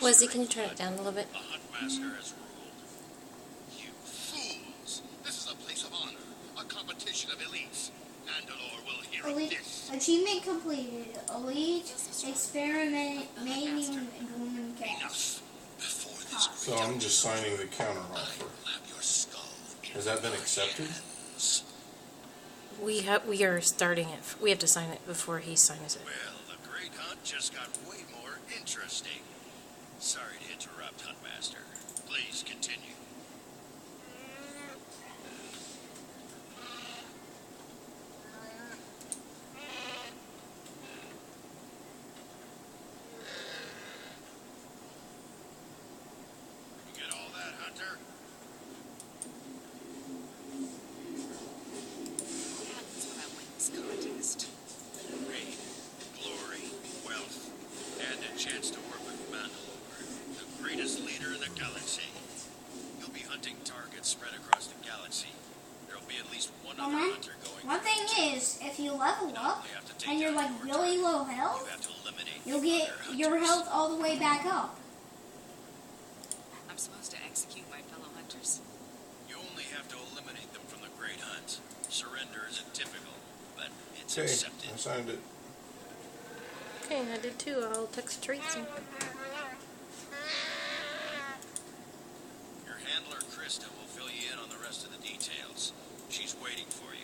Wesley, can you turn it down a little bit? The Huntmaster has ruled. You fools! This is a place of honor, a competition of elites. Mandalore will hear of this. Achievement completed. Elite experimenting woman cast. Enough. Before this So I'm just signing the counter offer. slap your skull. Has that been accepted? We are starting it. We have to sign it before he signs it. Well, the Great Hunt just got way more interesting. Sorry to interrupt, Huntmaster. Please continue. You get all that, Hunter? That's what I win this contest. Fame, glory, wealth, and a chance to work with Mandalore, the greatest leader in the galaxy. You'll be hunting targets spread across the galaxy. There'll be at least one other Mama, hunter going. one thing is, if you level up You have to take and you're down like your really target. low You health, have to eliminate you'll the get other your hunters. health all the way back up. I'm supposed to execute my fellow hunters. You only have to eliminate them from the Great Hunt. Surrender isn't typical, but it's Okay, accepted. I signed it. Okay, I did too. I'll text Tracy. Your handler, Krista, will fill you in on the rest of the details. She's waiting for you.